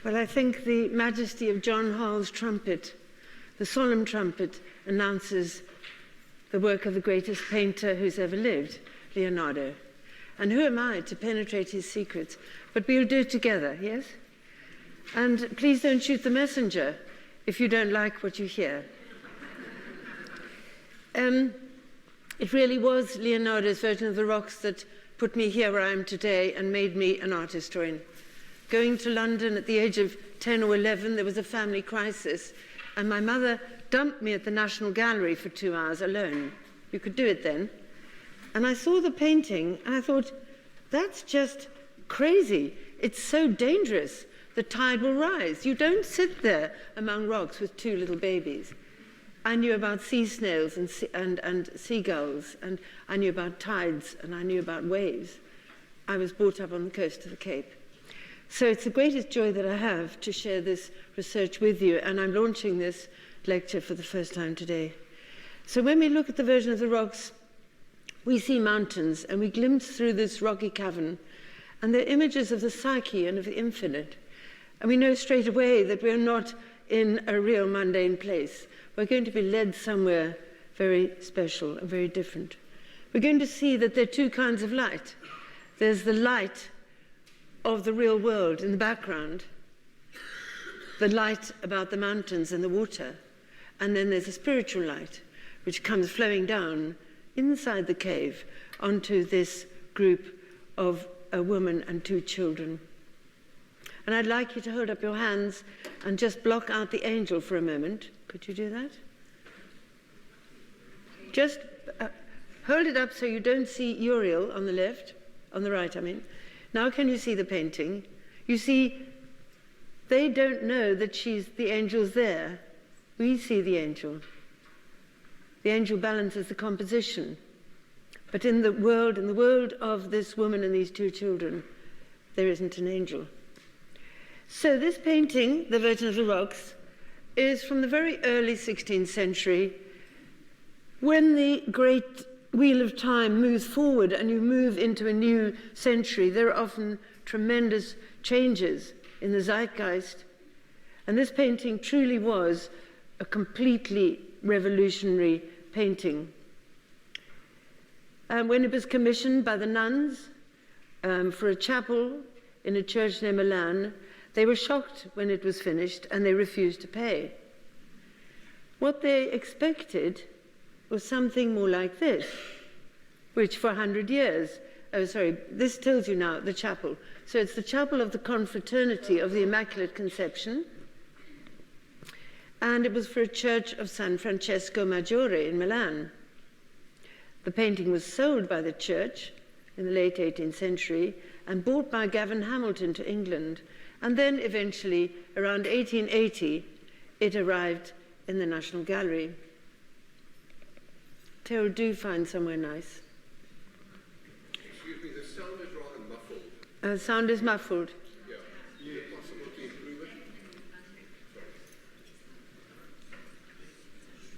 Well, I think the majesty of John Hall's trumpet, the solemn trumpet, announces the work of the greatest painter who's ever lived, Leonardo. And who am I to penetrate his secrets? But we'll do it together, yes? And please don't shoot the messenger if you don't like what you hear. It really was Leonardo's version of the rocks that put me here where I am today and made me an art historian. Going to London at the age of 10 or 11, there was a family crisis, and my mother dumped me at the National Gallery for 2 hours alone. You could do it then. And I saw the painting, and I thought, that's just crazy. It's so dangerous. The tide will rise. You don't sit there among rocks with 2 little babies. I knew about sea snails and seagulls, and I knew about tides, and I knew about waves. I was brought up on the coast of the Cape. So it's the greatest joy that I have to share this research with you, and I'm launching this lecture for the first time today. So when we look at the version of the rocks, we see mountains, and we glimpse through this rocky cavern, and they're images of the psyche and of the infinite. And we know straight away that we're not in a real mundane place. We're going to be led somewhere very special and very different. We're going to see that there are 2 kinds of light. There's the light of the real world in the background, the light about the mountains and the water, and then there's a spiritual light which comes flowing down inside the cave onto this group of a woman and 2 children. And I'd like you to hold up your hands and just block out the angel for a moment. Could you do that? Just hold it up so you don't see Uriel on the left, on the right, I mean. Now can you see the painting? You see, they don't know that the angel's there. We see the angel. The angel balances the composition. But in the world of this woman and these 2 children, there isn't an angel. So this painting, The Virgin of the Rocks, is from the very early 16th century, when the great wheel of time moves forward and you move into a new century. There are often tremendous changes in the zeitgeist. And this painting truly was a completely revolutionary painting. When it was commissioned by the nuns for a chapel in a church near Milan, they were shocked when it was finished and they refused to pay. What they expected was something more like this, which for 100 years, this tells you now the chapel. So it's the chapel of the Confraternity of the Immaculate Conception, and it was for a church of San Francesco Maggiore in Milan. The painting was sold by the church in the late 18th century and bought by Gavin Hamilton to England. And then eventually, around 1880, it arrived in the National Gallery. Terrell, do find somewhere nice. Excuse me, the sound is rather muffled. Sound is muffled. Yeah. Is it possible to improve it?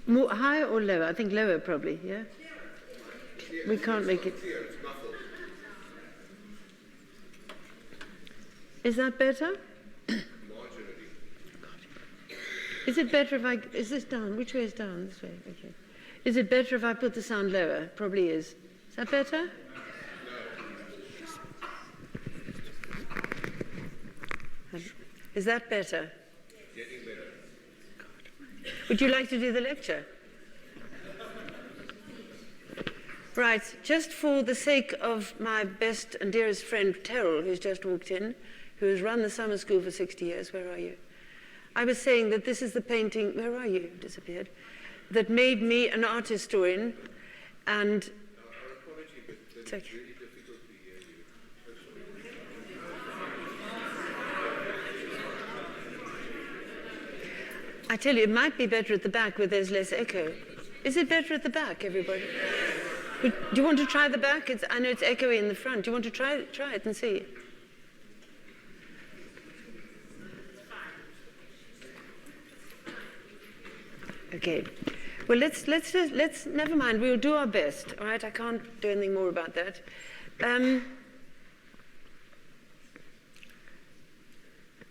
Sorry. More higher or lower? I think lower probably, yeah? Clear. We can't make it. Clear, it's muffled. Is that better? Marginally. Is it better if is this down? Which way is down? This way, okay. Is it better if I put the sound lower? Probably is. Is that better? No. Is that better? Getting better. Would you like to do the lecture? Right, just for the sake of my best and dearest friend, Terrell, who's just walked in, who has run the summer school for 60 years. Where are you? I was saying that this is the painting, where are you? Disappeared. That made me an art historian, and... Our apology, but it's okay. really difficult to hear you. I tell you, it might be better at the back where there's less echo. Is it better at the back, everybody? Do you want to try the back? I know it's echoey in the front. Do you want to try it and see? Okay. Well, let's never mind. We'll do our best. All right. I can't do anything more about that.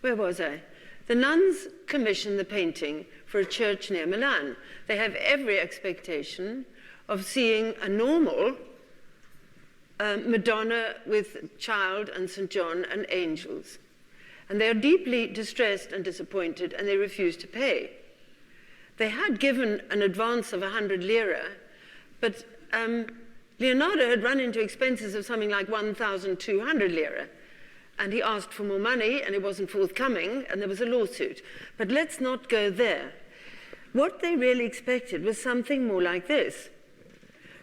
Where was I? The nuns commissioned the painting for a church near Milan. They have every expectation of seeing a normal Madonna with child and St. John and angels. And they are deeply distressed and disappointed, and they refuse to pay. They had given an advance of 100 lira, but Leonardo had run into expenses of something like 1,200 lira. And he asked for more money, and it wasn't forthcoming, and there was a lawsuit. But let's not go there. What they really expected was something more like this.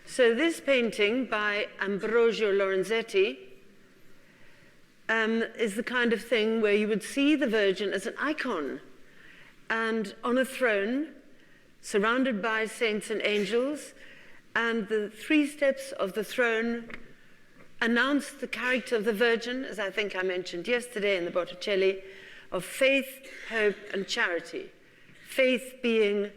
So this painting by Ambrogio Lorenzetti is the kind of thing where you would see the Virgin as an icon and on a throne, surrounded by saints and angels, and the 3 steps of the throne announce the character of the Virgin, as I think I mentioned yesterday in the Botticelli, of faith, hope, and charity. Faith being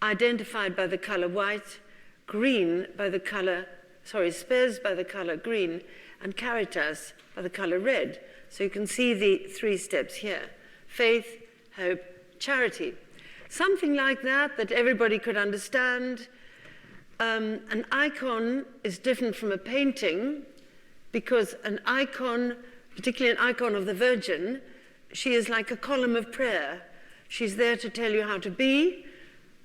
identified by the color white, green by the color, spes by the color green, and caritas by the color red. So you can see the 3 steps here. Faith, hope, charity. Something like that everybody could understand. An icon is different from a painting because an icon, particularly an icon of the Virgin, she is like a column of prayer. She's there to tell you how to be,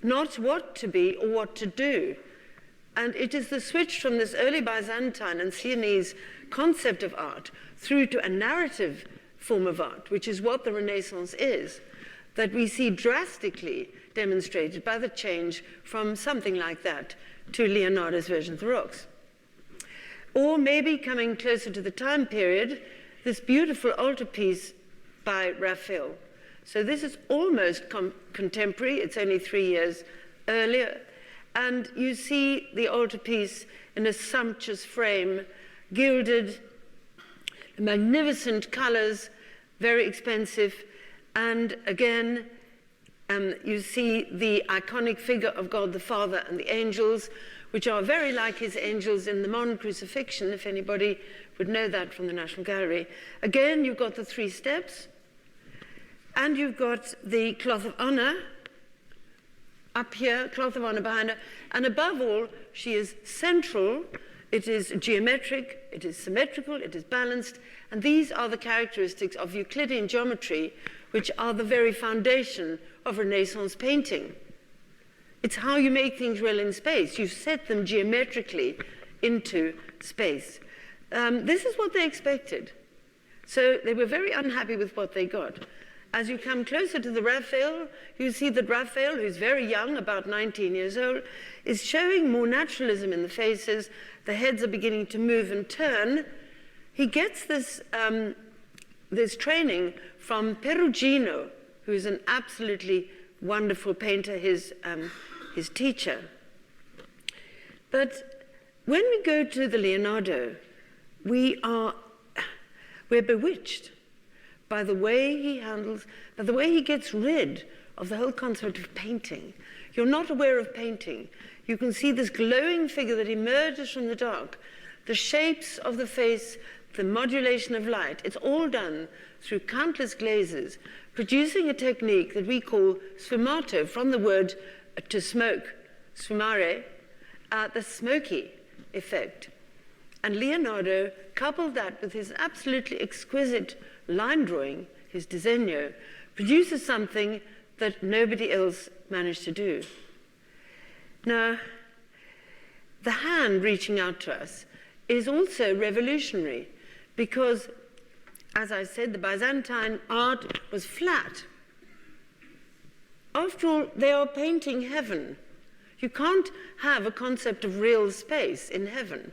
not what to be or what to do. And it is the switch from this early Byzantine and Sienese concept of art through to a narrative form of art, which is what the Renaissance is, that we see drastically demonstrated by the change from something like that to Leonardo's version of the rocks. Or maybe coming closer to the time period, this beautiful altarpiece by Raphael. So this is almost contemporary. It's only 3 years earlier. And you see the altarpiece in a sumptuous frame, gilded, magnificent colors, very expensive. And again, you see the iconic figure of God the Father and the angels, which are very like his angels in the modern crucifixion, if anybody would know that from the National Gallery. Again, you've got the 3 steps, and you've got the cloth of honor up here, cloth of honor behind her, and above all, she is central. It is geometric, it is symmetrical, it is balanced, and these are the characteristics of Euclidean geometry, which are the very foundation of Renaissance painting. It's how you make things real in space. You set them geometrically into space. This is what they expected. So they were very unhappy with what they got. As you come closer to the Raphael, you see that Raphael, who's very young, about 19 years old, is showing more naturalism in the faces. The heads are beginning to move and turn. He gets this, this training from Perugino, who is an absolutely wonderful painter, his teacher. But when we go to the Leonardo, we're bewitched by the way he handles, by the way he gets rid of the whole concept of painting. You're not aware of painting. You can see this glowing figure that emerges from the dark, the shapes of the face, the modulation of light. It's all done through countless glazes, producing a technique that we call sfumato, from the word to smoke, sfumare, the smoky effect. And Leonardo coupled that with his absolutely exquisite line drawing, his disegno, produces something that nobody else managed to do. Now, the hand reaching out to us is also revolutionary because, as I said, the Byzantine art was flat. After all, they are painting heaven. You can't have a concept of real space in heaven.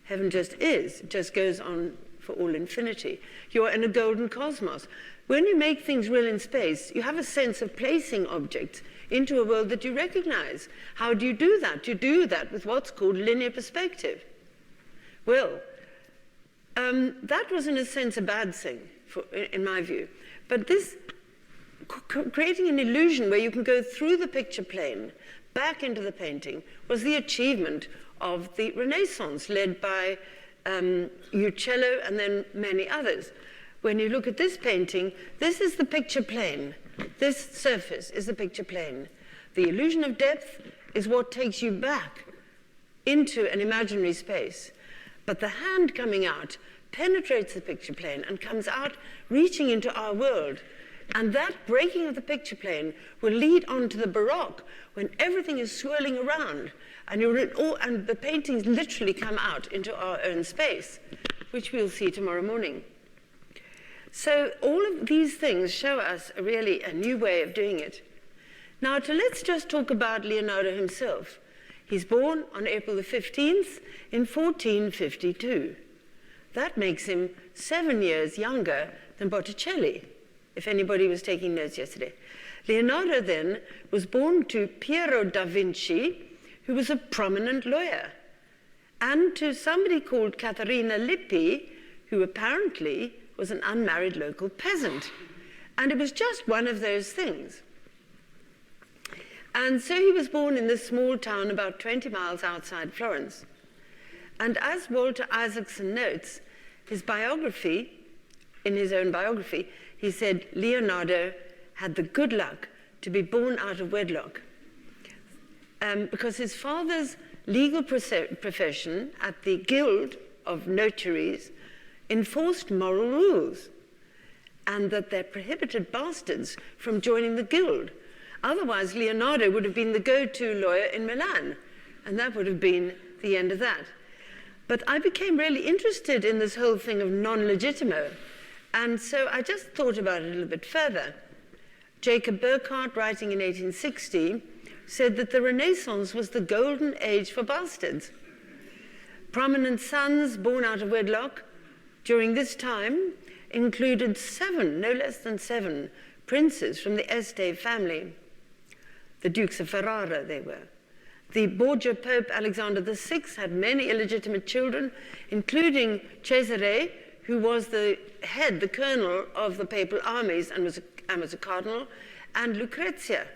Heaven just is. It just goes on for all infinity. You're in a golden cosmos. When you make things real in space, you have a sense of placing objects into a world that you recognize. How do you do that? You do that with what's called linear perspective. Well, that was in a sense a bad thing, in my view. But this, creating an illusion where you can go through the picture plane back into the painting, was the achievement of the Renaissance, led by Uccello and then many others. when you look at this painting, this is the picture plane. This surface is the picture plane. The illusion of depth is what takes you back into an imaginary space. But the hand coming out penetrates the picture plane and comes out reaching into our world. And that breaking of the picture plane will lead on to the Baroque, when everything is swirling around and the paintings literally come out into our own space, which we'll see tomorrow morning. So all of these things show us really a new way of doing it. Now, let's just talk about Leonardo himself. He's born on April the 15th in 1452. That makes him 7 years younger than Botticelli, if anybody was taking notes yesterday. Leonardo then was born to Piero da Vinci, who was a prominent lawyer, and to somebody called Caterina Lippi, who apparently was an unmarried local peasant. And it was just one of those things. And so he was born in this small town about 20 miles outside Florence. And as Walter Isaacson notes, in his own biography, he said Leonardo had the good luck to be born out of wedlock, because his father's legal profession at the Guild of Notaries enforced moral rules, and that they prohibited bastards from joining the guild. Otherwise, Leonardo would have been the go-to lawyer in Milan, and that would have been the end of that. But I became really interested in this whole thing of non-legitimo, and so I just thought about it a little bit further. Jacob Burckhardt, writing in 1860, said that the Renaissance was the golden age for bastards. Prominent sons born out of wedlock during this time included 7, no less than 7, princes from the Este family. The Dukes of Ferrara, they were. The Borgia Pope Alexander VI had many illegitimate children, including Cesare, who was the colonel of the papal armies and was a cardinal, and Lucrezia.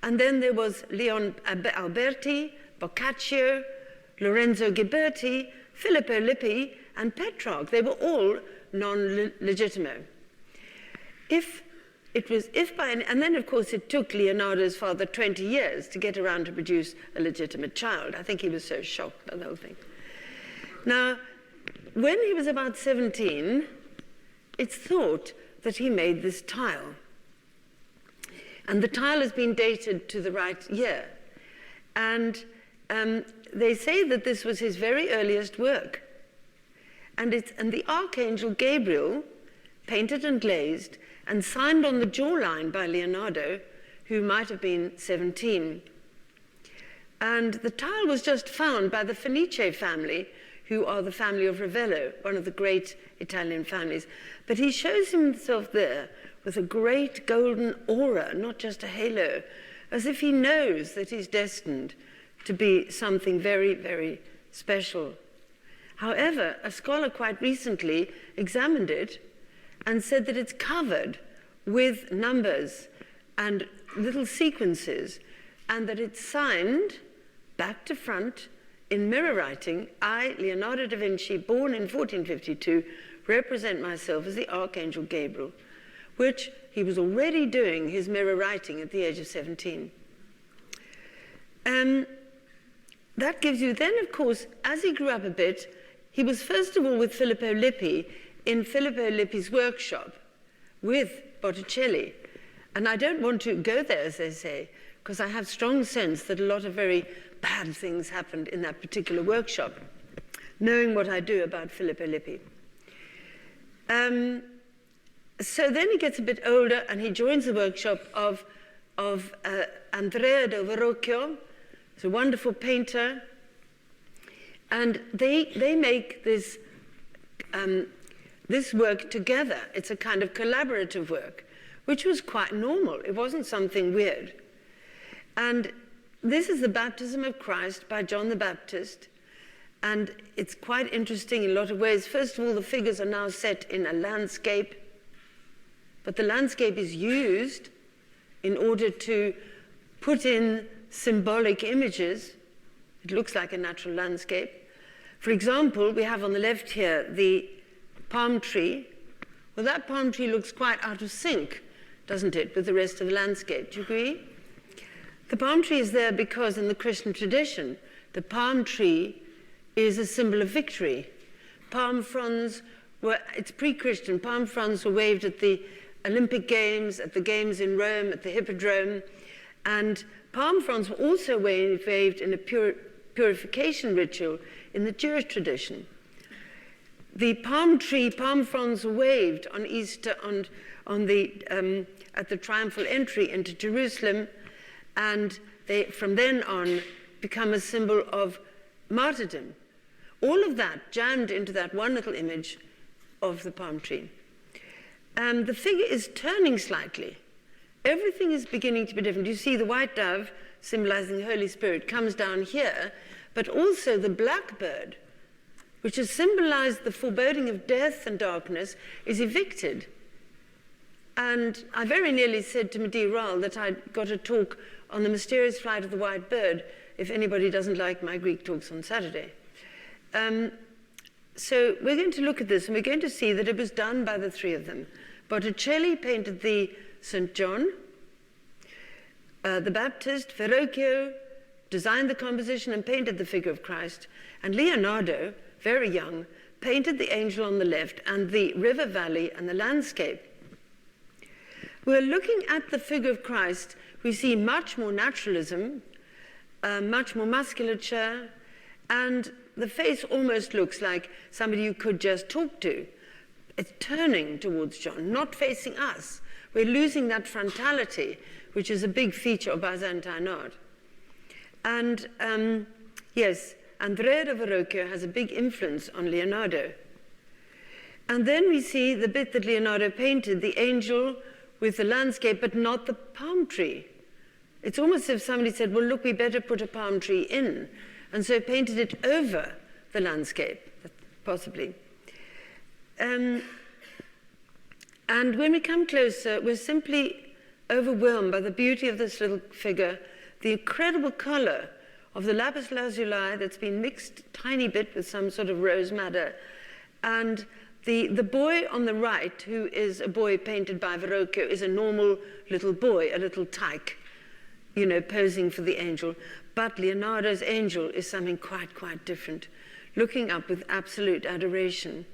And then there was Leon Alberti, Boccaccio, Lorenzo Ghiberti, Filippo Lippi, and Petrarch. They were all non-legitimo. And then, of course, it took Leonardo's father 20 years to get around to produce a legitimate child. I think he was so shocked by the whole thing. Now, when he was about 17, it's thought that he made this tile. And the tile has been dated to the right year. And they say that this was his very earliest work. And the Archangel Gabriel, painted and glazed, and signed on the jawline by Leonardo, who might have been 17. And the tile was just found by the Fenice family, who are the family of Ravello, one of the great Italian families. But he shows himself there with a great golden aura, not just a halo, as if he knows that he's destined to be something very, very special. However, a scholar quite recently examined it and said that it's covered with numbers and little sequences, and that it's signed back to front in mirror writing. I, Leonardo da Vinci, born in 1452, represent myself as the Archangel Gabriel, which he was already doing his mirror writing at the age of 17. That gives you then, of course, as he grew up a bit, he was first of all with Filippo Lippi in Filippo Lippi's workshop with Botticelli. And I don't want to go there, as they say, because I have strong sense that a lot of very bad things happened in that particular workshop, knowing what I do about Filippo Lippi. So then he gets a bit older and he joins the workshop of Andrea del Verrocchio. He's a wonderful painter. And they make this work together. It's a kind of collaborative work, which was quite normal. It wasn't something weird. And this is the Baptism of Christ by John the Baptist. And it's quite interesting in a lot of ways. First of all, the figures are now set in a landscape, but the landscape is used in order to put in symbolic images. It looks like a natural landscape. For example, we have on the left here the palm tree, Well, that palm tree looks quite out of sync, doesn't it, with the rest of the landscape? Do you agree? The palm tree is there because in the Christian tradition, the palm tree is a symbol of victory. Palm fronds it's pre-Christian, palm fronds were waved at the Olympic Games, at the Games in Rome, at the Hippodrome, and palm fronds were also waved in a purification ritual in the Jewish tradition. The palm fronds were waved on Easter at the triumphal entry into Jerusalem, and they, from then on, become a symbol of martyrdom. All of that jammed into that one little image of the palm tree. The figure is turning slightly. Everything is beginning to be different. You see the white dove, symbolizing the Holy Spirit, comes down here, but also the blackbird, which has symbolized the foreboding of death and darkness, is evicted. And I very nearly said to Mehdi Ral that I'd got a talk on the mysterious flight of the white bird, if anybody doesn't like my Greek talks on Saturday. So we're going to look at this, and we're going to see that it was done by the three of them. Botticelli painted the St. John, the Baptist, Verrocchio designed the composition and painted the figure of Christ, and Leonardo, very young, painted the angel on the left and the river valley and the landscape. We're looking at the figure of Christ. We see much more naturalism, much more musculature, and the face almost looks like somebody you could just talk to. It's turning towards John, not facing us. We're losing that frontality, which is a big feature of Byzantine art. And yes, Andrea de Verrocchio has a big influence on Leonardo. And then we see the bit that Leonardo painted, the angel with the landscape, but not the palm tree. It's almost as if somebody said, well, look, we better put a palm tree in. And so painted it over the landscape, possibly. And when we come closer, we're simply overwhelmed by the beauty of this little figure, the incredible color of the lapis lazuli that's been mixed a tiny bit with some sort of rose madder. And the boy on the right, who is a boy painted by Verrocchio, is a normal little boy, a little tyke, you know, posing for the angel. But Leonardo's angel is something quite different, looking up with absolute adoration.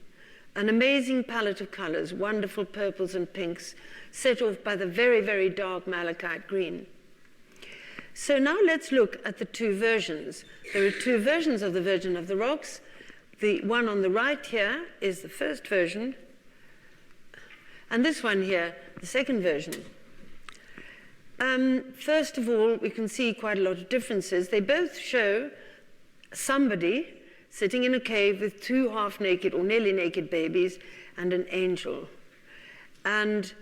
An amazing palette of colors, wonderful purples and pinks, set off by the very, very dark malachite green. So now let's look at the two versions. There are two versions of the Virgin of the Rocks. The one on the right here is the first version, and this one here, the second version. First of all, we can see quite a lot of differences. They both show somebody sitting in a cave with two half-naked or nearly naked babies and an angel. And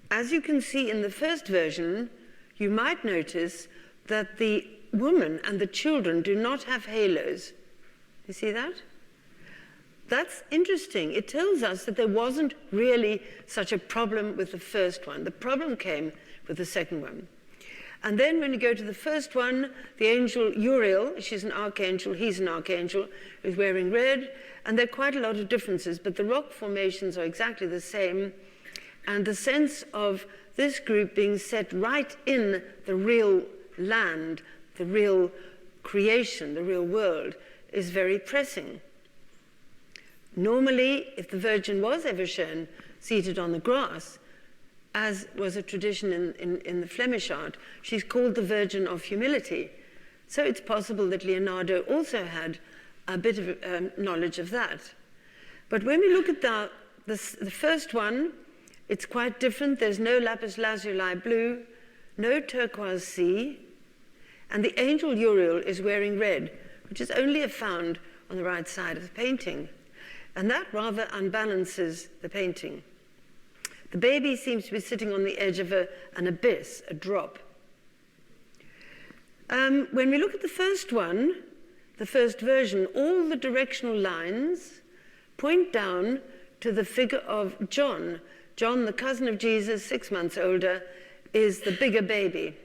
as you can see in the first version, you might notice that the woman and the children do not have halos. You see that? That's interesting. It tells us that there wasn't really such a problem with the first one. The problem came with the second one. And then when you go to the first one, the angel Uriel, she's an archangel, he's an archangel, is wearing red, and there are quite a lot of differences, but the rock formations are exactly the same, and the sense of this group being set right in the real land, the real creation, the real world, is very pressing. Normally, if the Virgin was ever shown seated on the grass, as was a tradition in the Flemish art, she's called the Virgin of Humility. So it's possible that Leonardo also had a bit of knowledge of that. But when we look at the first one, it's quite different. There's no lapis lazuli blue, no turquoise sea, and the angel Uriel is wearing red, which is only found on the right side of the painting. And that rather unbalances the painting. The baby seems to be sitting on the edge of an abyss, a drop. When we look at the first one, the first version, all the directional lines point down to the figure of John. John, the cousin of Jesus, 6 months older, is the bigger baby.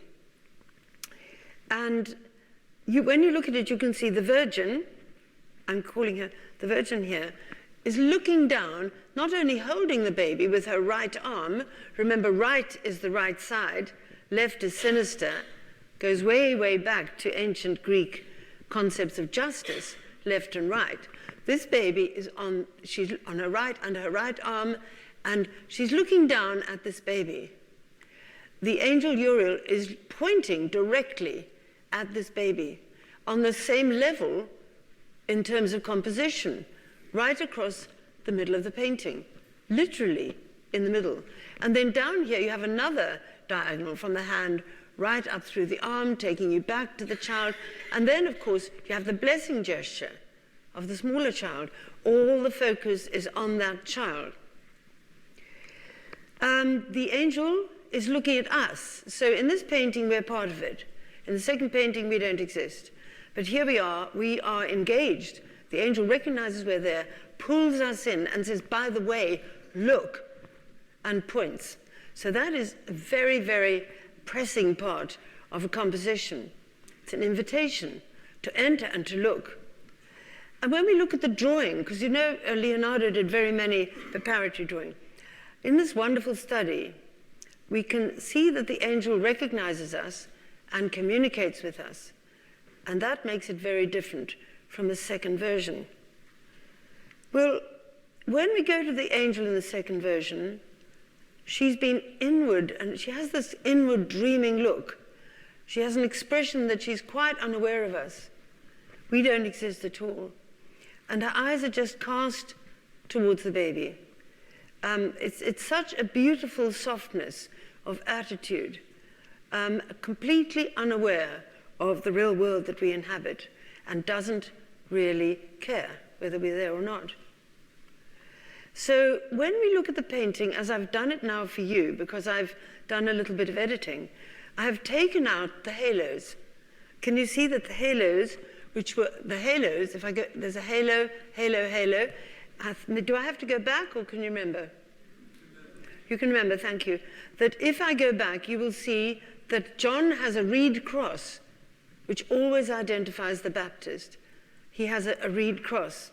And when you look at it, you can see the Virgin, I'm calling her the Virgin here, is looking down, not only holding the baby with her right arm. Remember, right is the right side, left is sinister, goes way, way back to ancient Greek concepts of justice, left and right. This baby is she's on her right, under her right arm, and she's looking down at this baby. The angel Uriel is pointing directly at this baby on the same level in terms of composition, right across the middle of the painting, literally in the middle. And then down here you have another diagonal from the hand right up through the arm, taking you back to the child. And then, of course, you have the blessing gesture of the smaller child. All the focus is on that child. The angel is looking at us. So in this painting, we're part of it. In the second painting, we don't exist. But here we are engaged. The angel recognizes we're there, pulls us in, and says, by the way, look, and points. So that is a very, very pressing part of a composition. It's an invitation to enter and to look. And when we look at the drawing, because you know Leonardo did very many preparatory drawing, in this wonderful study, we can see that the angel recognizes us and communicates with us. And that makes it very different from the second version. Well, when we go to the angel in the second version, she's been inward, and she has this inward dreaming look. She has an expression that she's quite unaware of us. We don't exist at all. And her eyes are just cast towards the baby. It's such a beautiful softness of attitude, completely unaware of the real world that we inhabit, and doesn't really care whether we're there or not. So when we look at the painting, as I've done it now for you, because I've done a little bit of editing, I've taken out the halos. Can you see that the halos, which were the halos, if I go, there's a halo, halo, halo. Do I have to go back, or can you remember? You can remember, thank you. That if I go back, you will see that John has a reed cross, which always identifies the Baptist. He has a reed cross.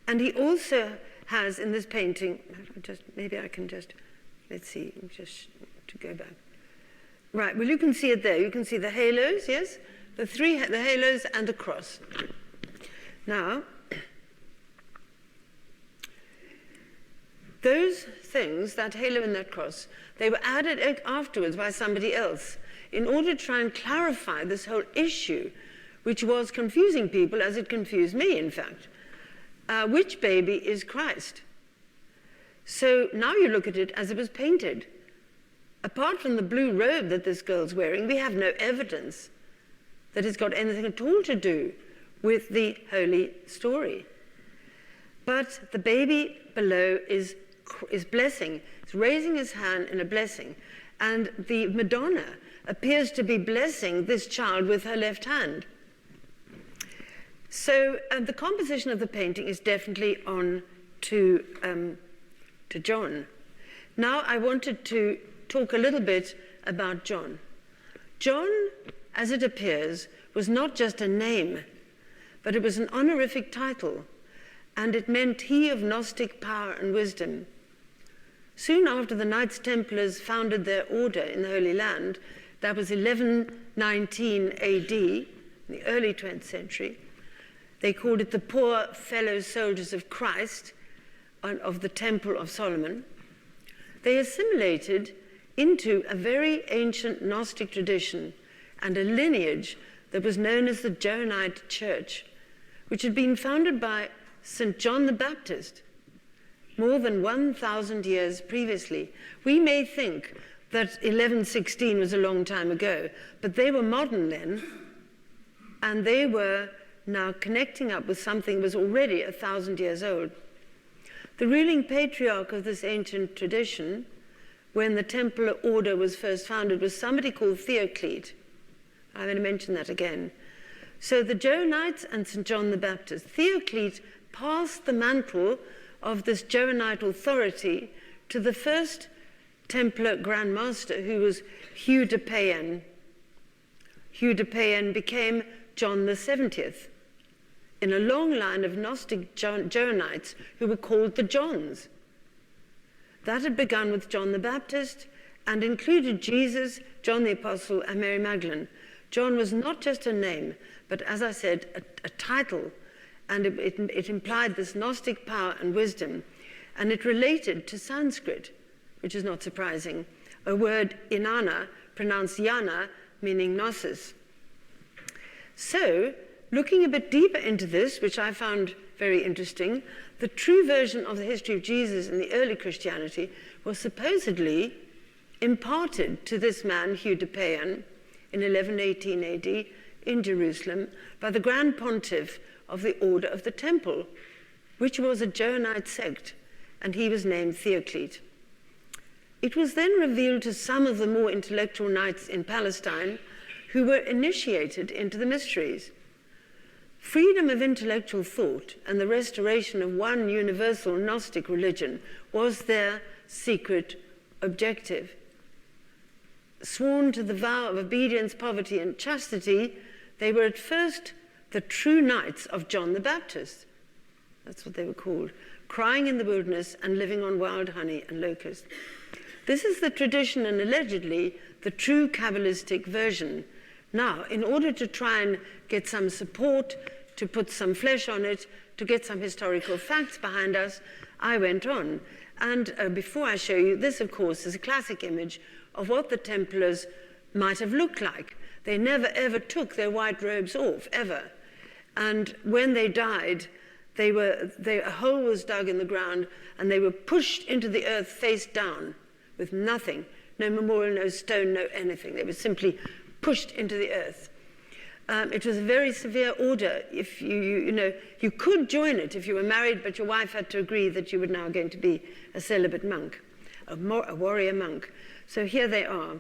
And he also has in this painting, maybe I can just, let's see, just to go back. Right, well you can see it there. You can see the halos, yes? The halos and the cross. Now, those things, that halo and that cross, they were added afterwards by somebody else in order to try and clarify this whole issue, which was confusing people, as it confused me, in fact. Which baby is Christ? So now you look at it as it was painted. Apart from the blue robe that this girl's wearing, we have no evidence that it's got anything at all to do with the holy story. But the baby below is blessing. It's raising his hand in a blessing. And the Madonna appears to be blessing this child with her left hand. So the composition of the painting is definitely on to John. Now I wanted to talk a little bit about John. John, as it appears, was not just a name, but it was an honorific title, and it meant he of Gnostic power and wisdom. Soon after the Knights Templars founded their order in the Holy Land, that was 1119 AD, in the early 20th century, they called it the Poor Fellow Soldiers of Christ, of the Temple of Solomon. They assimilated into a very ancient Gnostic tradition and a lineage that was known as the Johannite Church, which had been founded by St. John the Baptist more than 1,000 years previously. We may think that 1116 was a long time ago, but they were modern then, and they were now connecting up with something that was already 1,000 years old. The ruling patriarch of this ancient tradition, when the Templar order was first founded, was somebody called Theoclete. I'm going to mention that again. So the Johannites and St. John the Baptist, Theoclete passed the mantle of this Johannite authority to the first Templar Grand Master, who was Hugh de Payens. Hugh de Payens became John the 70th in a long line of Gnostic Joanites who were called the Johns. That had begun with John the Baptist and included Jesus, John the Apostle, and Mary Magdalene. John was not just a name, but as I said, a title, and it implied this Gnostic power and wisdom, and it related to Sanskrit, which is not surprising, a word inanna, pronounced yana, meaning gnosis. So, looking a bit deeper into this, which I found very interesting, the true version of the history of Jesus in the early Christianity was supposedly imparted to this man, Hugh de Payens, in 1118 AD in Jerusalem by the Grand Pontiff of the Order of the Temple, which was a Joanite sect, and he was named Theoclete. It was then revealed to some of the more intellectual knights in Palestine who were initiated into the mysteries. Freedom of intellectual thought and the restoration of one universal Gnostic religion was their secret objective. Sworn to the vow of obedience, poverty, and chastity, they were at first the true knights of John the Baptist. That's what they were called, crying in the wilderness and living on wild honey and locusts. This is the tradition and allegedly the true Kabbalistic version. Now, in order to try and get some support, to put some flesh on it, to get some historical facts behind us, I went on. And before I show you, this, of course, is a classic image of what the Templars might have looked like. They never, ever took their white robes off, ever. And when they died, a hole was dug in the ground, and they were pushed into the earth face down with nothing, no memorial, no stone, no anything. They were simply pushed into the earth. It was a very severe order. If you could join it if you were married, but your wife had to agree that you were now going to be a celibate monk, a warrior monk. So here they are.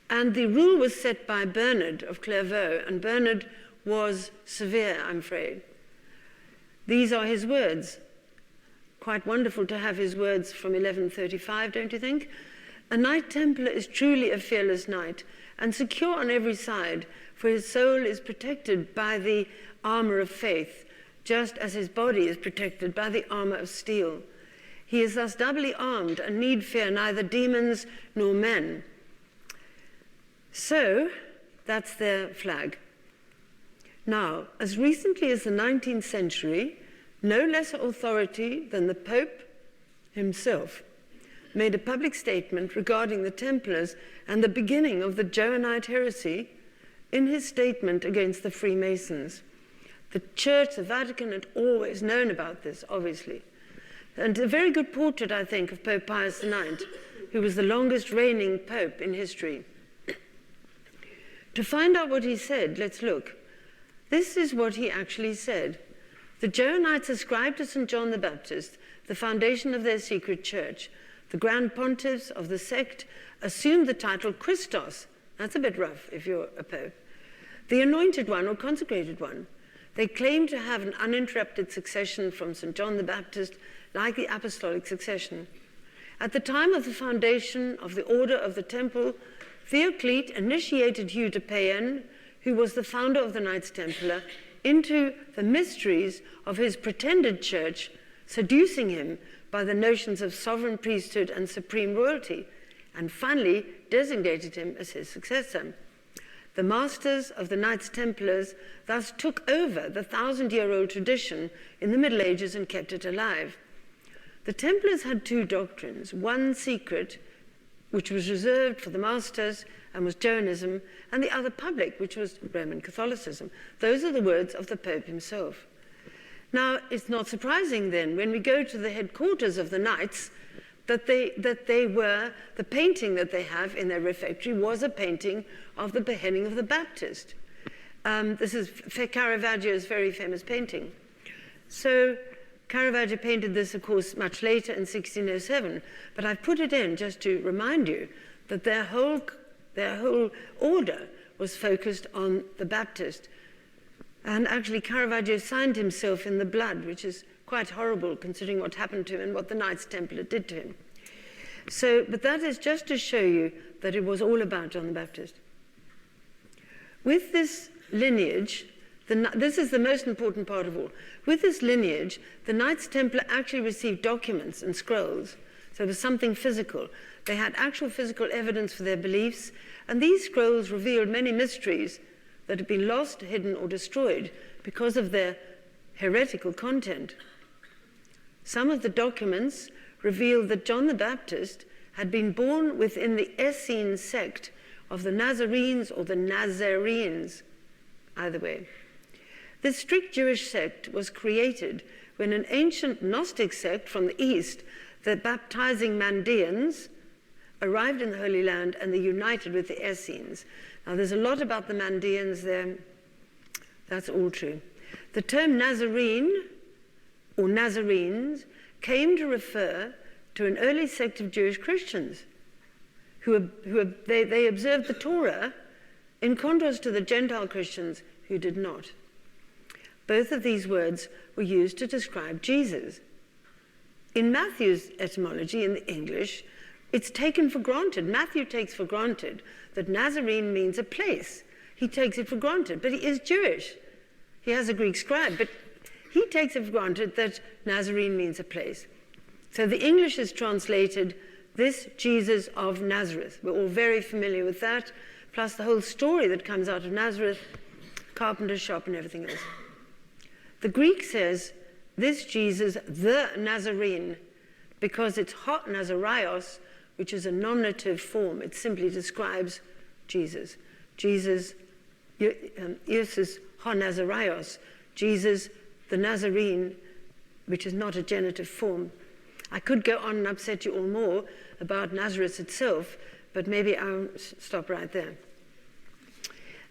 And the rule was set by Bernard of Clairvaux, and Bernard was severe, I'm afraid. These are his words. Quite wonderful to have his words from 1135, don't you think? A Knight Templar is truly a fearless knight, and secure on every side, for his soul is protected by the armor of faith, just as his body is protected by the armor of steel. He is thus doubly armed and need fear neither demons nor men. So, that's their flag. Now, as recently as the 19th century, no lesser authority than the Pope himself made a public statement regarding the Templars and the beginning of the Joanite heresy in his statement against the Freemasons. The Church, the Vatican, had always known about this, obviously. And a very good portrait, I think, of Pope Pius IX, who was the longest reigning pope in history. To find out what he said, let's look. This is what he actually said. The Joanites ascribed to St. John the Baptist the foundation of their secret church. The Grand Pontiffs of the sect assumed the title Christos. That's a bit rough if you're a pope. The anointed one or consecrated one. They claimed to have an uninterrupted succession from St. John the Baptist, like the apostolic succession. At the time of the foundation of the Order of the Temple, Theoclete initiated Hugh de Payens, who was the founder of the Knights Templar, into the mysteries of his pretended church, seducing him by the notions of sovereign priesthood and supreme royalty, and finally designated him as his successor. The masters of the Knights Templars thus took over the 1,000-year-old tradition in the Middle Ages and kept it alive. The Templars had two doctrines, one secret, which was reserved for the masters and was Joanism, and the other public, which was Roman Catholicism. Those are the words of the Pope himself. Now, it's not surprising then, when we go to the headquarters of the Knights, that the painting that they have in their refectory was a painting of the beheading of the Baptist. This is Caravaggio's very famous painting. So Caravaggio painted this, of course, much later in 1607, but I've put it in just to remind you that their whole order was focused on the Baptist. And actually, Caravaggio signed himself in the blood, which is quite horrible considering what happened to him and what the Knights Templar did to him. But that is just to show you that it was all about John the Baptist. With this lineage, This is the most important part of all. With this lineage, the Knights Templar actually received documents and scrolls. So it was something physical. They had actual physical evidence for their beliefs, and these scrolls revealed many mysteries that had been lost, hidden, or destroyed because of their heretical content. Some of the documents revealed that John the Baptist had been born within the Essene sect of the Nazarenes or the Nazarenes, either way. This strict Jewish sect was created when an ancient Gnostic sect from the east, the baptizing Mandeans, arrived in the Holy Land and they united with the Essenes. Now there's a lot about the Mandeans there. That's all true. The term Nazarene or Nazarenes came to refer to an early sect of Jewish Christians who observed the Torah in contrast to the Gentile Christians who did not. Both of these words were used to describe Jesus. In Matthew's etymology, in the English, it's taken for granted. Matthew takes for granted that Nazarene means a place. He takes it for granted, but he is Jewish. He has a Greek scribe, but he takes it for granted that Nazarene means a place. So the English is translated, this Jesus of Nazareth. We're all very familiar with that, plus the whole story that comes out of Nazareth, carpenter's shop and everything else. The Greek says, this Jesus, the Nazarene, because it's hot Nazarios, which is a nominative form. It simply describes Jesus. Jesus, Iesus ho Nazarios, Jesus, the Nazarene, which is not a genitive form. I could go on and upset you all more about Nazareth itself, but maybe I'll stop right there.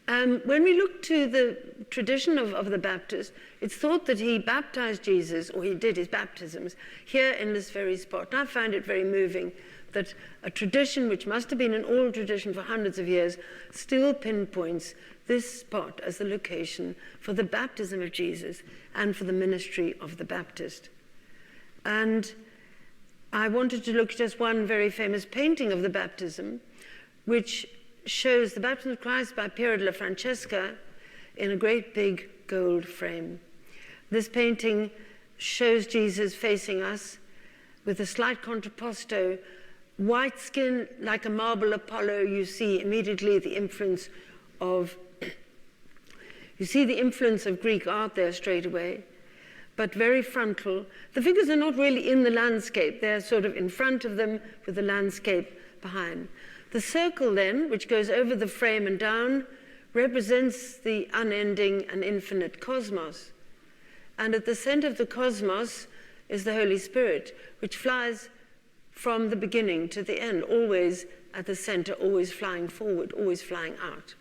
When we look to the tradition of the Baptist, it's thought that he baptized Jesus, or he did his baptisms, here in this very spot. And I find it very moving that a tradition which must have been an oral tradition for hundreds of years still pinpoints this spot as the location for the baptism of Jesus and for the ministry of the Baptist. And I wanted to look at just one very famous painting of the baptism, which shows the baptism of Christ by Piero della Francesca in a great big gold frame. This painting shows Jesus facing us with a slight contrapposto, white skin like a marble Apollo. You see immediately the influence of Greek art there straight away, but very frontal. The figures are not really in the landscape. They're sort of in front of them with the landscape behind. The circle then, which goes over the frame and down, represents the unending and infinite cosmos. And at the center of the cosmos is the Holy Spirit, which flies from the beginning to the end, always at the center, always flying forward, always flying out.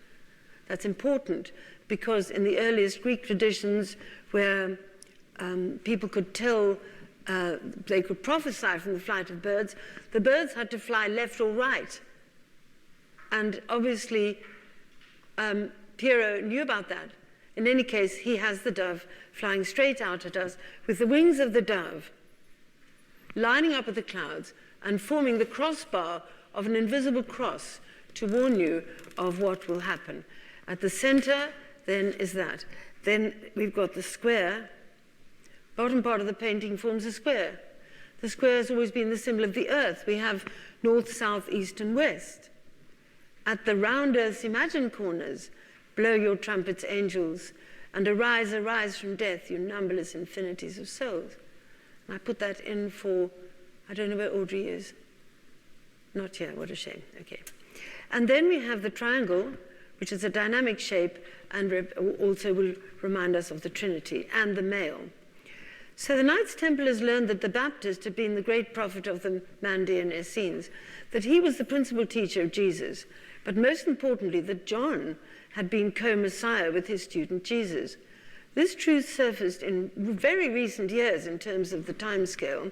That's important because in the earliest Greek traditions where people could tell, they could prophesy from the flight of birds, the birds had to fly left or right. And obviously, Piero knew about that. In any case, he has the dove flying straight out at us with the wings of the dove lining up with the clouds and forming the crossbar of an invisible cross to warn you of what will happen. At the center, then, is that. Then we've got the square. Bottom part of the painting forms a square. The square has always been the symbol of the earth. We have north, south, east, and west. At the round earth's imagined corners, blow your trumpets, angels, and arise, arise from death, you numberless infinities of souls. And I put that in for, I don't know where Audrey is. Not here, what a shame, okay. And then we have the triangle, which is a dynamic shape and also will remind us of the Trinity, and the male. So the Knights Templars learned that the Baptist had been the great prophet of the Mandean Essenes, that he was the principal teacher of Jesus, but most importantly, that John had been co-Messiah with his student Jesus. This truth surfaced in very recent years in terms of the timescale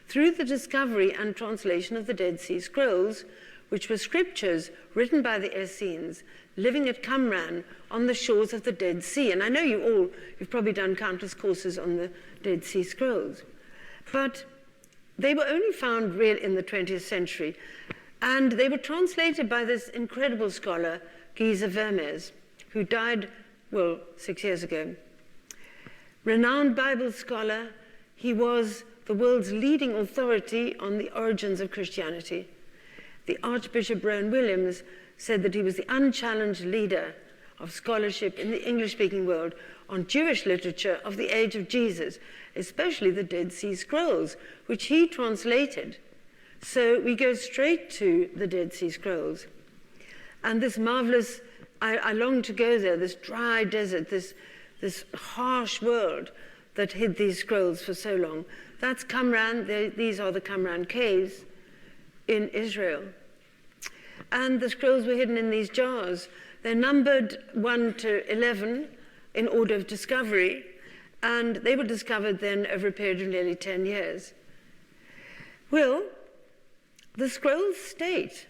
through the discovery and translation of the Dead Sea Scrolls, which were scriptures written by the Essenes living at Qumran on the shores of the Dead Sea. And I know you've probably done countless courses on the Dead Sea Scrolls. But they were only found really in the 20th century. And they were translated by this incredible scholar, Guise Vermes, who died well, 6 years ago. Renowned Bible scholar, he was the world's leading authority on the origins of Christianity. The Archbishop Rowan Williams said that he was the unchallenged leader of scholarship in the English-speaking world on Jewish literature of the age of Jesus, especially the Dead Sea Scrolls, which he translated. So we go straight to the Dead Sea Scrolls. And this marvelous, I long to go there, this dry desert, this harsh world that hid these scrolls for so long. That's Qumran. These are the Qumran caves in Israel. And the scrolls were hidden in these jars. They're numbered 1 to 11 in order of discovery, and they were discovered then over a period of nearly 10 years. Well, the scrolls state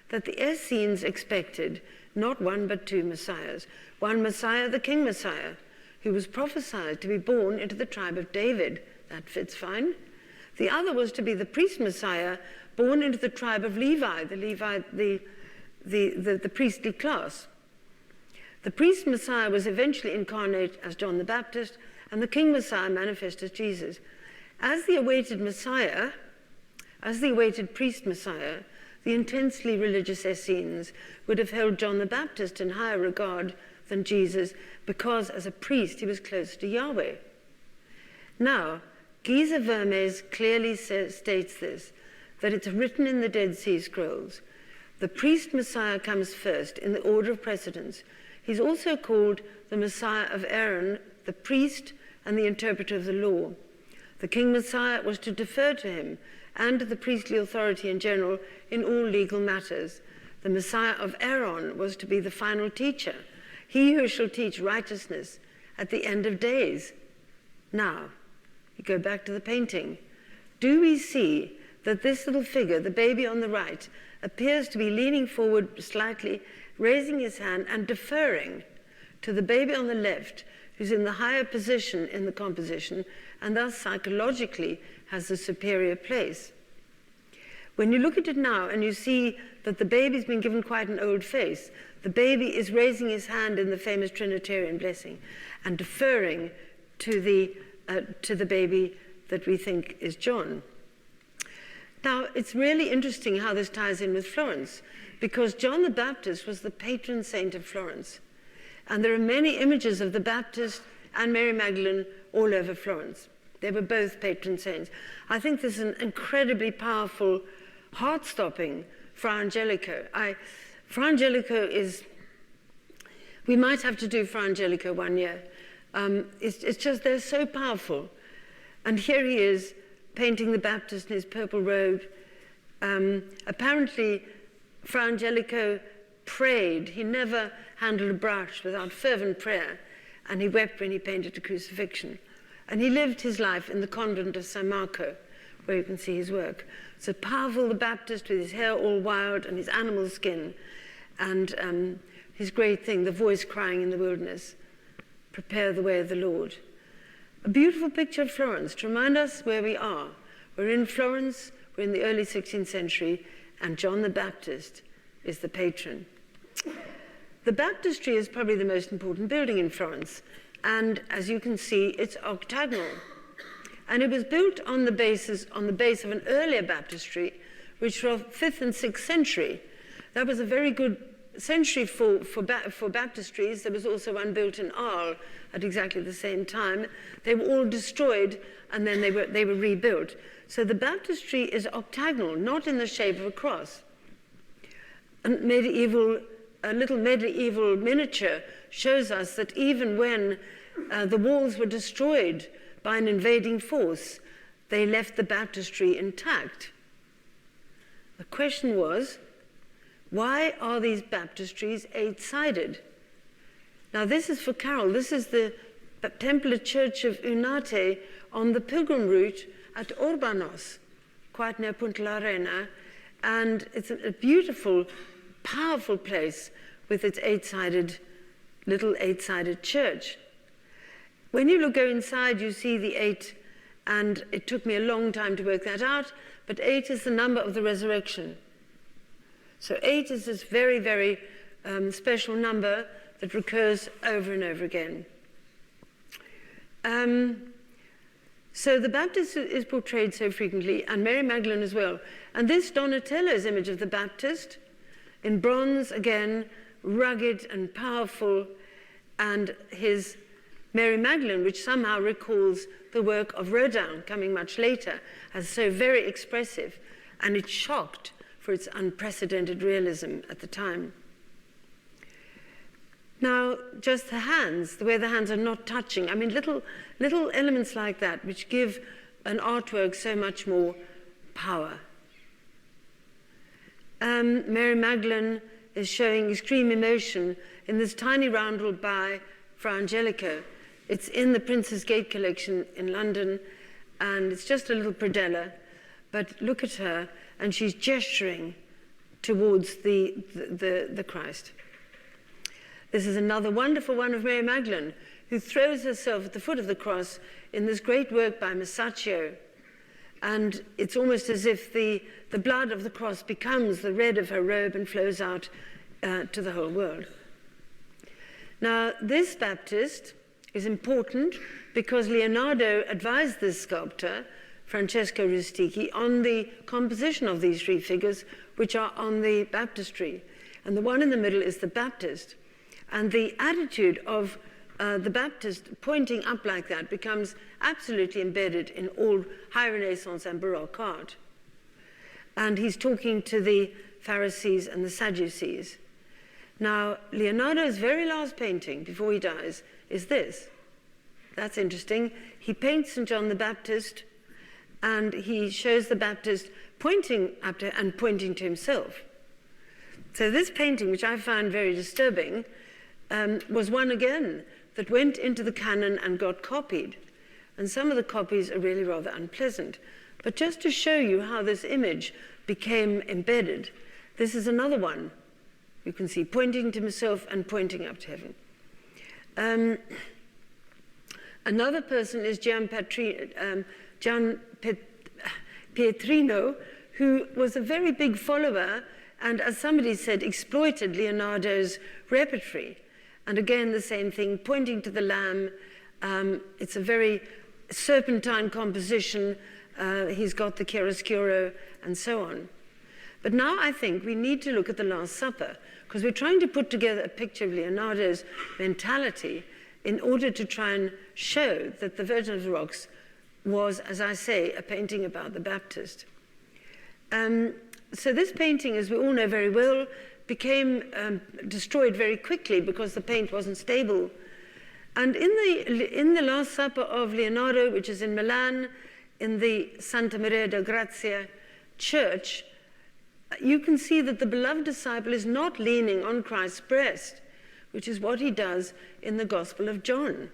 that the Essenes expected not one but two messiahs. One Messiah, the King Messiah, who was prophesied to be born into the tribe of David. That fits fine. The other was to be the priest Messiah, born into the tribe of Levi, the priestly class. The priest Messiah was eventually incarnate as John the Baptist, and the King Messiah manifest as Jesus. As the awaited Messiah, as the awaited priest Messiah, the intensely religious Essenes would have held John the Baptist in higher regard than Jesus, because as a priest he was closer to Yahweh. Now, Guise Vermes clearly states this, that it's written in the Dead Sea Scrolls. The priest Messiah comes first in the order of precedence. He's also called the Messiah of Aaron, the priest and the interpreter of the law. The King Messiah was to defer to him and to the priestly authority in general in all legal matters. The Messiah of Aaron was to be the final teacher, he who shall teach righteousness at the end of days. Now, you go back to the painting. Do we see that this little figure, the baby on the right, appears to be leaning forward slightly, raising his hand and deferring to the baby on the left, who's in the higher position in the composition, and thus psychologically has the superior place. When you look at it now and you see that the baby's been given quite an old face, the baby is raising his hand in the famous Trinitarian blessing and deferring to the baby that we think is John. Now, it's really interesting how this ties in with Florence, because John the Baptist was the patron saint of Florence. And there are many images of the Baptist and Mary Magdalene all over Florence. They were both patron saints. I think this is an incredibly powerful, heart-stopping Fra Angelico. Fra Angelico is, we might have to do Fra Angelico one year. It's just, they're so powerful. And here he is, painting the Baptist in his purple robe. Apparently, Fra Angelico prayed. He never handled a brush without fervent prayer, and he wept when he painted the crucifixion. And he lived his life in the convent of San Marco, where you can see his work. So powerful, the Baptist, with his hair all wild and his animal skin, and his great thing, the voice crying in the wilderness, prepare the way of the Lord. A beautiful picture of Florence to remind us where we are. We're in Florence, we're in the early 16th century, and John the Baptist is the patron. The Baptistry is probably the most important building in Florence, and as you can see, it's octagonal. And it was built on the base of an earlier baptistry, which was 5th and 6th century. That was a very good century for baptistries. There was also one built in Arles at exactly the same time. They were all destroyed, and then they were rebuilt. So the baptistry is octagonal, not in the shape of a cross. A little medieval miniature shows us that even when the walls were destroyed by an invading force, they left the baptistry intact. The question was, why are these baptistries 8-sided? Now this is for Carol. This is the Templar Church of Unate on the pilgrim route at Urbanos, quite near Punta la Arena, and it's a beautiful, powerful place with its little 8-sided church. When you go inside, you see the 8, and it took me a long time to work that out, but 8 is the number of the resurrection. So 8 is this very, very special number that recurs over and over again. So the Baptist is portrayed so frequently, and Mary Magdalene as well. And this Donatello's image of the Baptist, in bronze again, rugged and powerful, and his Mary Magdalene, which somehow recalls the work of Rodin, coming much later, as so very expressive, and it's shocked for its unprecedented realism at the time. Now, just the hands, the way the hands are not touching, I mean, little elements like that which give an artwork so much more power. Mary Magdalene is showing extreme emotion in this tiny roundel by Fra Angelico. It's in the Prince's Gate collection in London, and it's just a little predella, but look at her, and she's gesturing towards the Christ. This is another wonderful one of Mary Magdalene, who throws herself at the foot of the cross in this great work by Masaccio. And it's almost as if the blood of the cross becomes the red of her robe and flows out to the whole world. Now, this Baptist is important because Leonardo advised this sculptor, Francesco Rustici, on the composition of these three figures, which are on the Baptistry. And the one in the middle is the Baptist. And the attitude of the Baptist pointing up like that becomes absolutely embedded in all high Renaissance and Baroque art. And he's talking to the Pharisees and the Sadducees. Now, Leonardo's very last painting before he dies is this. That's interesting. He paints St. John the Baptist, and he shows the Baptist pointing up to and pointing to himself. So this painting, which I found very disturbing, was one again that went into the canon and got copied. And some of the copies are really rather unpleasant. But just to show you how this image became embedded, this is another one. You can see pointing to himself and pointing up to heaven. Another person is Gian Pietrino, who was a very big follower and, as somebody said, exploited Leonardo's repertory. And again, the same thing, pointing to the Lamb. It's a very serpentine composition. He's got the chiaroscuro and so on. But now I think we need to look at the Last Supper, because we're trying to put together a picture of Leonardo's mentality in order to try and show that the Virgin of the Rocks was, as I say, a painting about the Baptist. So this painting, as we all know very well, became destroyed very quickly because the paint wasn't stable. And in the Last Supper of Leonardo, which is in Milan, in the Santa Maria del Grazia church, you can see that the beloved disciple is not leaning on Christ's breast, which is what he does in the Gospel of John.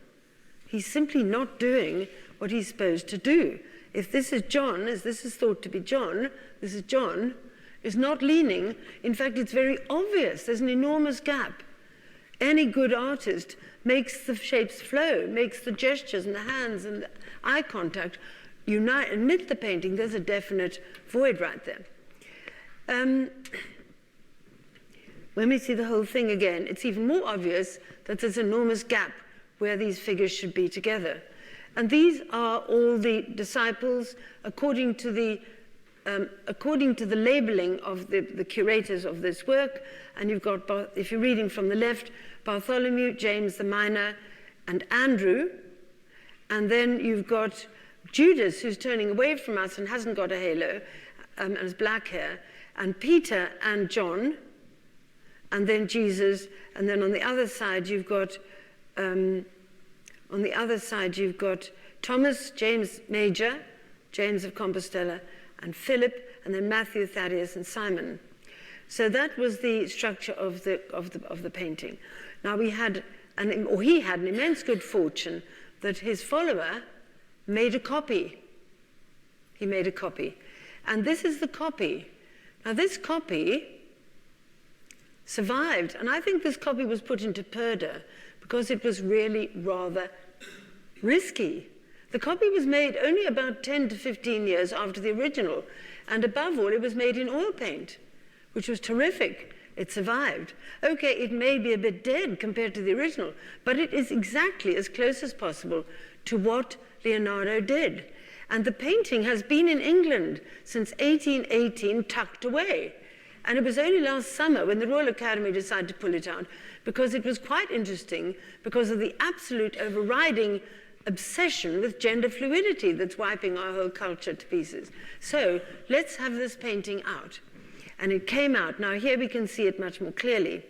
He's simply not doing what he's supposed to do. If this is John, as this is thought to be John, this is John, is not leaning. In fact, it's very obvious. There's an enormous gap. Any good artist makes the shapes flow, makes the gestures and the hands and the eye contact unite and knit the painting. There's a definite void right there. When we see the whole thing again, it's even more obvious that there's an enormous gap where these figures should be together. And these are all the disciples according to the labeling of the curators of this work. And you've got, if you're reading from the left, Bartholomew, James the Minor, and Andrew. And then you've got Judas, who's turning away from us and hasn't got a halo and has black hair, and Peter and John, and then Jesus. And then on the other side you've got Thomas, James Major, James of Compostela, and Philip, and then Matthew, Thaddeus, and Simon. So that was the structure of the painting. Now he had an immense good fortune that his follower made a copy. He made a copy. And this is the copy. Now this copy survived, and I think this copy was put into purdah because it was really rather risky. The copy was made only about 10 to 15 years after the original, and above all, it was made in oil paint, which was terrific. It survived. Okay, it may be a bit dead compared to the original, but it is exactly as close as possible to what Leonardo did. And the painting has been in England since 1818, tucked away. And it was only last summer when the Royal Academy decided to pull it out, because it was quite interesting because of the absolute overriding obsession with gender fluidity that's wiping our whole culture to pieces. So let's have this painting out. And it came out. Now here we can see it much more clearly.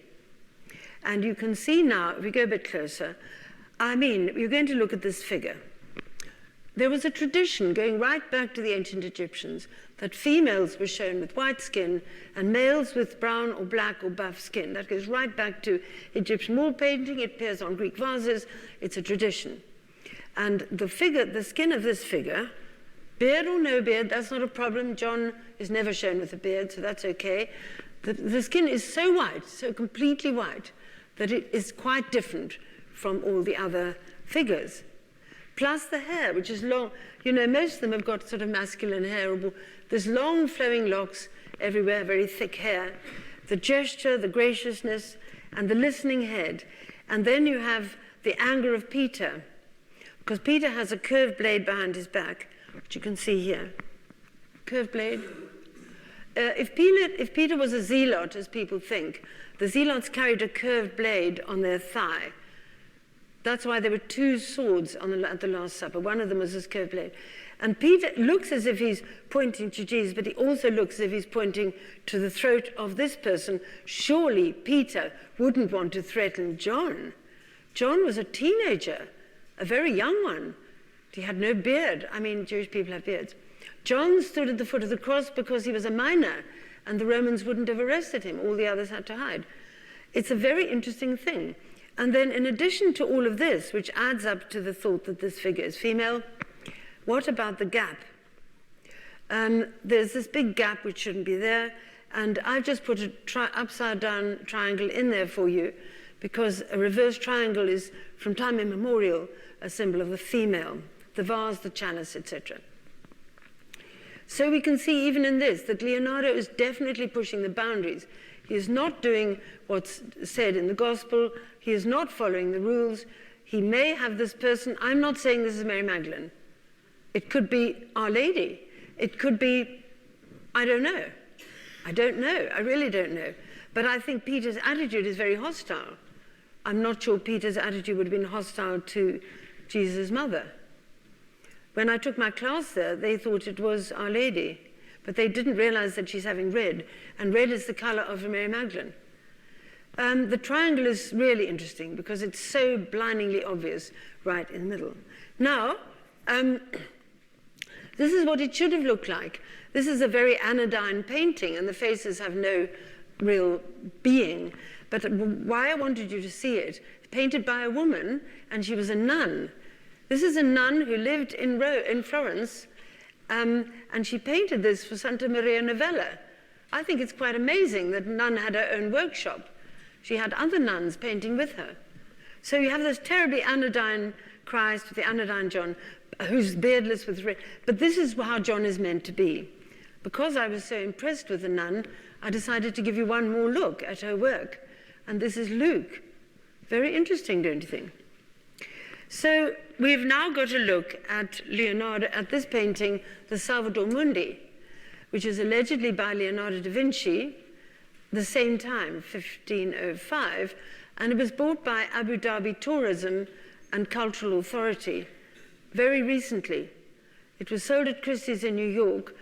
And you can see now, if we go a bit closer, I mean, you're going to look at this figure. There was a tradition going right back to the ancient Egyptians that females were shown with white skin and males with brown or black or buff skin. That goes right back to Egyptian wall painting. It appears on Greek vases. It's a tradition. And the figure, the skin of this figure, beard or no beard, that's not a problem. John is never shown with a beard, so that's okay. The skin is so white, so completely white, that it is quite different from all the other figures. Plus the hair, which is long. You know, most of them have got sort of masculine hair. There's long flowing locks everywhere, very thick hair. The gesture, the graciousness, and the listening head. And then you have the anger of Peter, because Peter has a curved blade behind his back, which you can see here. Curved blade. If Peter was a zealot, as people think, the zealots carried a curved blade on their thigh. That's why there were two swords at the Last Supper. One of them was this curved blade. And Peter looks as if he's pointing to Jesus, but he also looks as if he's pointing to the throat of this person. Surely Peter wouldn't want to threaten John. John was a teenager, a very young one. He had no beard. I mean, Jewish people have beards. John stood at the foot of the cross because he was a minor, and the Romans wouldn't have arrested him. All the others had to hide. It's a very interesting thing. And then in addition to all of this, which adds up to the thought that this figure is female, what about the gap? There's this big gap which shouldn't be there, and I've just put a upside down triangle in there for you, because a reverse triangle is, from time immemorial, a symbol of the female, the vase, the chalice, etc. So we can see even in this that Leonardo is definitely pushing the boundaries. He is not doing what's said in the gospel. He is not following the rules. He may have this person. I'm not saying this is Mary Magdalene. It could be Our Lady. It could be, I don't know. I don't know. I really don't know. But I think Peter's attitude is very hostile. I'm not sure Peter's attitude would have been hostile to Jesus' mother. When I took my class there, they thought it was Our Lady, but they didn't realize that she's having red, and red is the color of Mary Magdalene. The triangle is really interesting because it's so blindingly obvious right in the middle. Now, this is what it should have looked like. This is a very anodyne painting, and the faces have no real being. But why I wanted you to see it, painted by a woman, and she was a nun. This is a nun who lived in Florence, and she painted this for Santa Maria Novella. I think it's quite amazing that a nun had her own workshop. She had other nuns painting with her. So you have this terribly anodyne Christ with the anodyne John, who's beardless with red. But this is how John is meant to be. Because I was so impressed with the nun, I decided to give you one more look at her work. And this is Luke. Very interesting, don't you think? So we've now got a look at Leonardo, at this painting, the Salvator Mundi, which is allegedly by Leonardo da Vinci, the same time, 1505, and it was bought by Abu Dhabi Tourism and Cultural Authority very recently. It was sold at Christie's in New York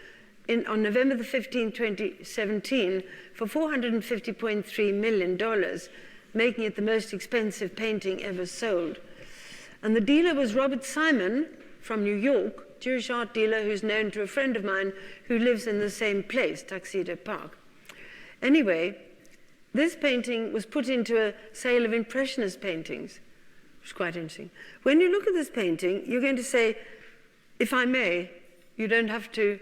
on November the 15th, 2017, for $450.3 million, making it the most expensive painting ever sold. And the dealer was Robert Simon from New York, Jewish art dealer who's known to a friend of mine who lives in the same place, Tuxedo Park. Anyway, this painting was put into a sale of Impressionist paintings, which is quite interesting. When you look at this painting, you're going to say, if I may, you don't have to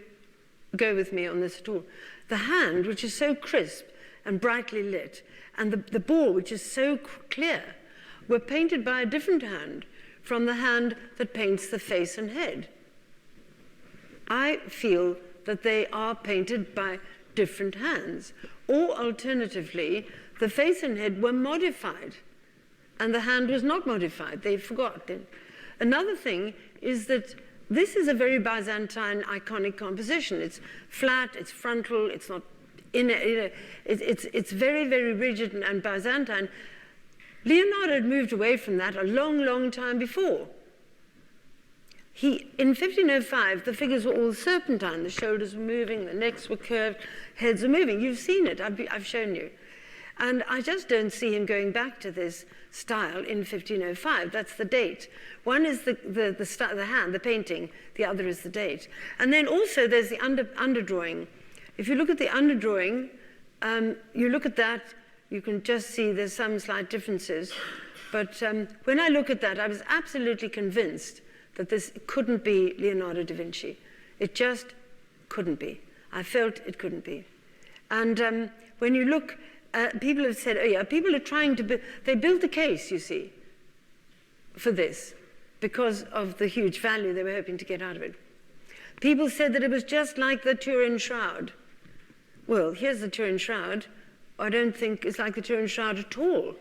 go with me on this at all. The hand, which is so crisp and brightly lit, and the ball, which is so clear, were painted by a different hand from the hand that paints the face and head. I feel that they are painted by different hands. or alternatively, the face and head were modified, and the hand was not modified. They forgot. Another thing is that this is a very Byzantine iconic composition. It's flat, it's frontal, it's not it's very, very rigid and Byzantine. Leonardo had moved away from that a long, long time before. In 1505, the figures were all serpentine. The shoulders were moving, the necks were curved, heads were moving. You've seen it, I've shown you. And I just don't see him going back to this style in 1505. That's the date. One is the hand, the painting. The other is the date. And then also there's the underdrawing. If you look at the underdrawing, you look at that, you can just see there's some slight differences. But when I look at that, I was absolutely convinced that this couldn't be Leonardo da Vinci. It just couldn't be. I felt it couldn't be. And when you look, people have said, oh yeah, people are trying to, they built a case, you see, for this, because of the huge value they were hoping to get out of it. People said that it was just like the Turin Shroud. Well, here's the Turin Shroud. I don't think it's like the Turin Shroud at all.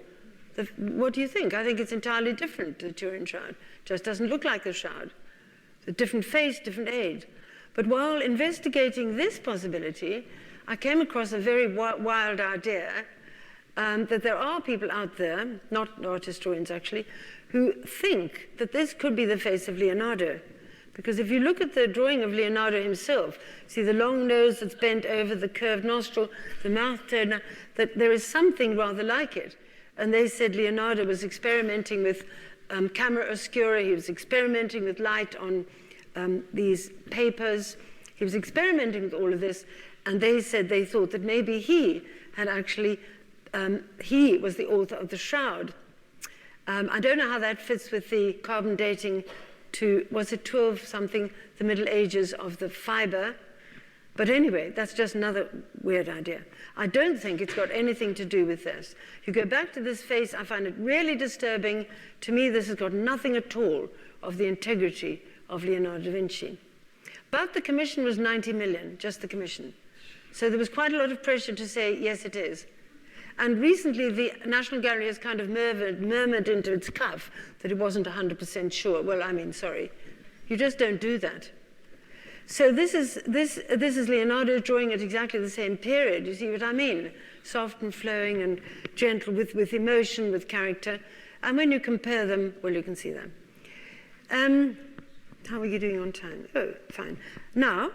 What do you think? I think it's entirely different to the Turin Shroud. Just doesn't look like the Shroud. It's a different face, different age. But while investigating this possibility, I came across a very wild idea that there are people out there, not art historians actually, who think that this could be the face of Leonardo. Because if you look at the drawing of Leonardo himself, see the long nose that's bent over, the curved nostril, the mouth turned, that there is something rather like it. And they said Leonardo was experimenting with camera oscura, he was experimenting with light on these papers, he was experimenting with all of this, and they said they thought that maybe he had actually, he was the author of the Shroud. I don't know how that fits with the carbon dating to, was it 12 something, the Middle Ages of the fiber. But anyway, that's just another weird idea. I don't think it's got anything to do with this. You go back to this face, I find it really disturbing. To me, this has got nothing at all of the integrity of Leonardo da Vinci. But the commission was 90 million, just the commission. So there was quite a lot of pressure to say, yes, it is. And recently, the National Gallery has kind of murmured into its cuff that it wasn't 100% sure. Well, I mean, sorry. You just don't do that. So this is Leonardo drawing at exactly the same period. You see what I mean? Soft and flowing and gentle with emotion, with character. And when you compare them, well, you can see them. How are you doing on time? Oh, fine. Now,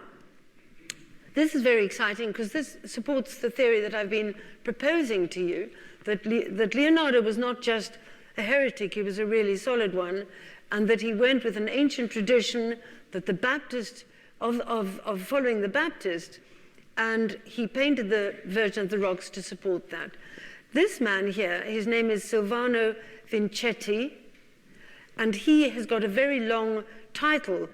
this is very exciting because this supports the theory that I've been proposing to you, that Leonardo was not just a heretic, he was a really solid one, and that he went with an ancient tradition that the Baptist, of following the Baptist, and he painted the Virgin of the Rocks to support that. This man here, his name is Silvano Vincetti, and he has got a very long title